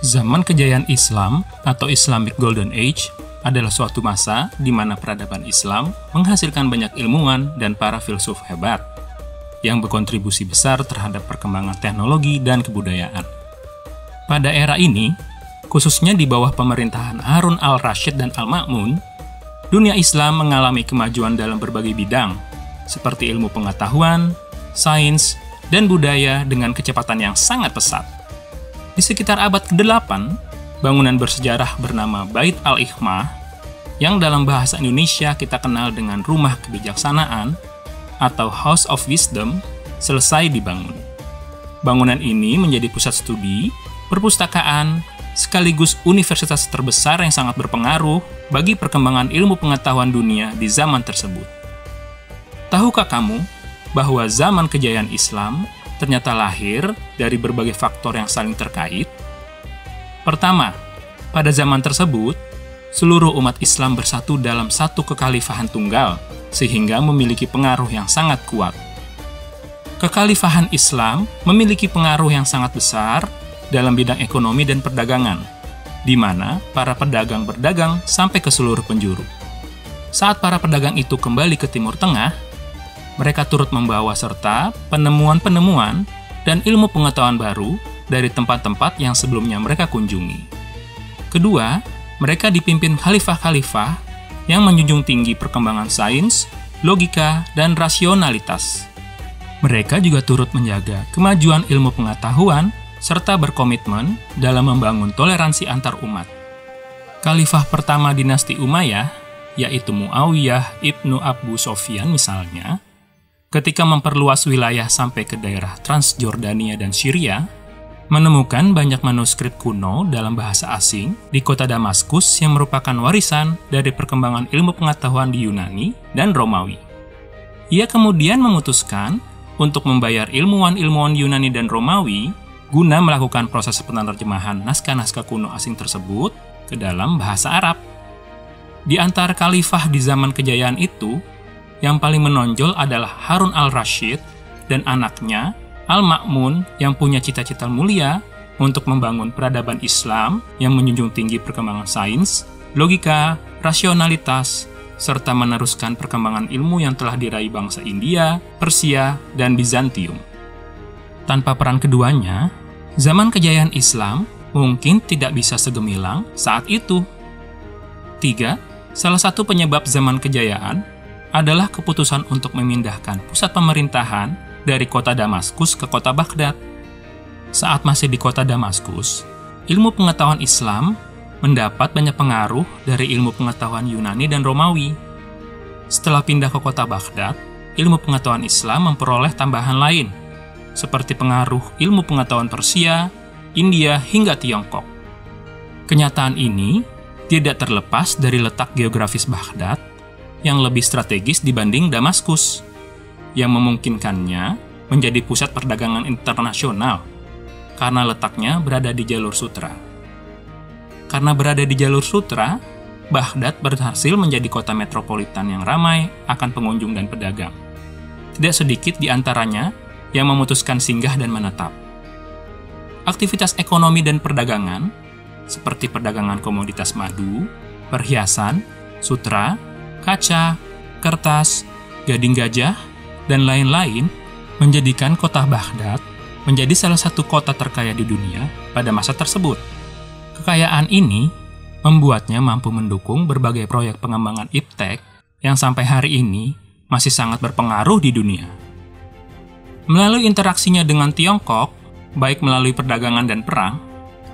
Zaman kejayaan Islam atau Islamic Golden Age adalah suatu masa di mana peradaban Islam menghasilkan banyak ilmuwan dan para filsuf hebat yang berkontribusi besar terhadap perkembangan teknologi dan kebudayaan. Pada era ini, khususnya di bawah pemerintahan Harun al-Rashid dan al-Ma'mun, dunia Islam mengalami kemajuan dalam berbagai bidang, seperti ilmu pengetahuan, sains, dan budaya dengan kecepatan yang sangat pesat. Di sekitar abad ke-8, bangunan bersejarah bernama Bait al-Hikmah, yang dalam bahasa Indonesia kita kenal dengan Rumah Kebijaksanaan atau House of Wisdom, selesai dibangun. Bangunan ini menjadi pusat studi, perpustakaan, sekaligus universitas terbesar yang sangat berpengaruh bagi perkembangan ilmu pengetahuan dunia di zaman tersebut. Tahukah kamu bahwa zaman kejayaan Islam ternyata lahir dari berbagai faktor yang saling terkait? Pertama, pada zaman tersebut, seluruh umat Islam bersatu dalam satu kekhalifahan tunggal, sehingga memiliki pengaruh yang sangat kuat. Kekhalifahan Islam memiliki pengaruh yang sangat besar dalam bidang ekonomi dan perdagangan, di mana para pedagang berdagang sampai ke seluruh penjuru. Saat para pedagang itu kembali ke Timur Tengah, mereka turut membawa serta penemuan-penemuan dan ilmu pengetahuan baru dari tempat-tempat yang sebelumnya mereka kunjungi. Kedua, mereka dipimpin khalifah-khalifah yang menjunjung tinggi perkembangan sains, logika, dan rasionalitas. Mereka juga turut menjaga kemajuan ilmu pengetahuan serta berkomitmen dalam membangun toleransi antar umat. Khalifah pertama dinasti Umayyah, yaitu Muawiyah ibnu Abu Sofyan misalnya, ketika memperluas wilayah sampai ke daerah Transjordania dan Syria, menemukan banyak manuskrip kuno dalam bahasa asing di kota Damaskus yang merupakan warisan dari perkembangan ilmu pengetahuan di Yunani dan Romawi. Ia kemudian memutuskan untuk membayar ilmuwan-ilmuwan Yunani dan Romawi guna melakukan proses penerjemahan naskah-naskah kuno asing tersebut ke dalam bahasa Arab. Di antara khalifah di zaman kejayaan itu, yang paling menonjol adalah Harun al-Rashid dan anaknya Al-Ma'mun yang punya cita-cita mulia untuk membangun peradaban Islam yang menjunjung tinggi perkembangan sains, logika, rasionalitas, serta meneruskan perkembangan ilmu yang telah diraih bangsa India, Persia, dan Bizantium. Tanpa peran keduanya, zaman kejayaan Islam mungkin tidak bisa segemilang saat itu. 3. Salah satu penyebab zaman kejayaan adalah keputusan untuk memindahkan pusat pemerintahan dari kota Damaskus ke kota Baghdad. Saat masih di kota Damaskus, ilmu pengetahuan Islam mendapat banyak pengaruh dari ilmu pengetahuan Yunani dan Romawi. Setelah pindah ke kota Baghdad, ilmu pengetahuan Islam memperoleh tambahan lain, seperti pengaruh ilmu pengetahuan Persia, India, hingga Tiongkok. Kenyataan ini tidak terlepas dari letak geografis Baghdad yang lebih strategis dibanding Damaskus, yang memungkinkannya menjadi pusat perdagangan internasional karena letaknya berada di jalur sutra. Karena berada di jalur sutra, Baghdad berhasil menjadi kota metropolitan yang ramai akan pengunjung dan pedagang. Tidak sedikit di antaranya yang memutuskan singgah dan menetap. Aktivitas ekonomi dan perdagangan, seperti perdagangan komoditas madu, perhiasan, sutra, kaca, kertas, gading gajah, dan lain-lain, menjadikan kota Baghdad menjadi salah satu kota terkaya di dunia pada masa tersebut. Kekayaan ini membuatnya mampu mendukung berbagai proyek pengembangan iptek yang sampai hari ini masih sangat berpengaruh di dunia. Melalui interaksinya dengan Tiongkok, baik melalui perdagangan dan perang,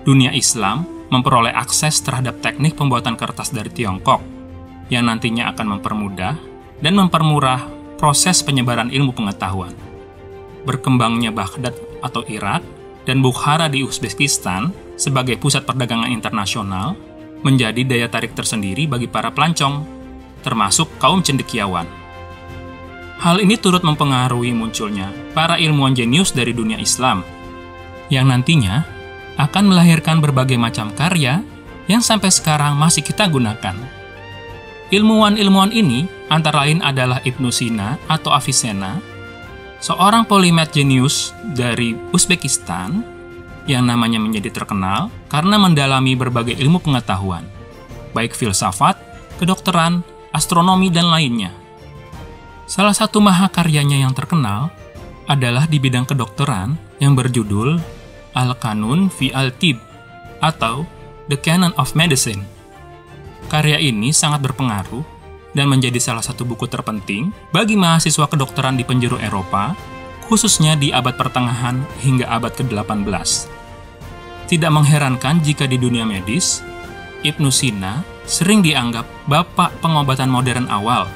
dunia Islam memperoleh akses terhadap teknik pembuatan kertas dari Tiongkok, yang nantinya akan mempermudah dan mempermurah proses penyebaran ilmu pengetahuan. Berkembangnya Baghdad atau Irak dan Bukhara di Uzbekistan sebagai pusat perdagangan internasional menjadi daya tarik tersendiri bagi para pelancong, termasuk kaum cendekiawan. Hal ini turut mempengaruhi munculnya para ilmuwan jenius dari dunia Islam, yang nantinya akan melahirkan berbagai macam karya yang sampai sekarang masih kita gunakan. Ilmuwan-ilmuwan ini antara lain adalah Ibnu Sina atau Avicenna, seorang polimath jenius dari Uzbekistan, yang namanya menjadi terkenal karena mendalami berbagai ilmu pengetahuan, baik filsafat, kedokteran, astronomi, dan lainnya. Salah satu mahakaryanya yang terkenal adalah di bidang kedokteran yang berjudul Al-Qanun fi al-Tibb atau The Canon of Medicine. Karya ini sangat berpengaruh dan menjadi salah satu buku terpenting bagi mahasiswa kedokteran di penjuru Eropa, khususnya di abad pertengahan hingga abad ke-18. Tidak mengherankan jika di dunia medis, Ibnu Sina sering dianggap bapak pengobatan modern awal,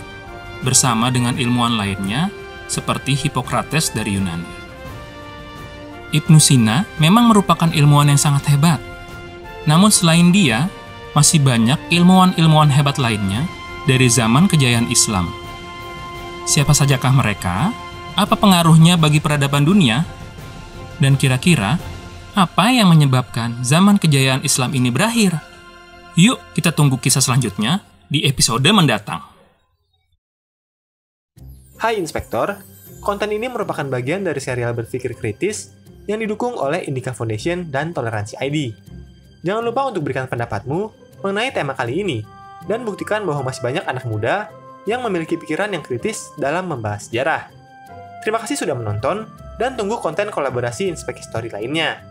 bersama dengan ilmuwan lainnya seperti Hippocrates dari Yunani. Ibnu Sina memang merupakan ilmuwan yang sangat hebat. Namun selain dia, masih banyak ilmuwan-ilmuwan hebat lainnya dari zaman kejayaan Islam. Siapa sajakah mereka? Apa pengaruhnya bagi peradaban dunia? Dan kira-kira, apa yang menyebabkan zaman kejayaan Islam ini berakhir? Yuk, kita tunggu kisah selanjutnya di episode mendatang. Hai Inspektor, konten ini merupakan bagian dari serial berpikir kritis yang didukung oleh Indika Foundation dan Toleransi ID. Jangan lupa untuk berikan pendapatmu mengenai tema kali ini, dan buktikan bahwa masih banyak anak muda yang memiliki pikiran yang kritis dalam membahas sejarah. Terima kasih sudah menonton, dan tunggu konten kolaborasi Inspek History lainnya.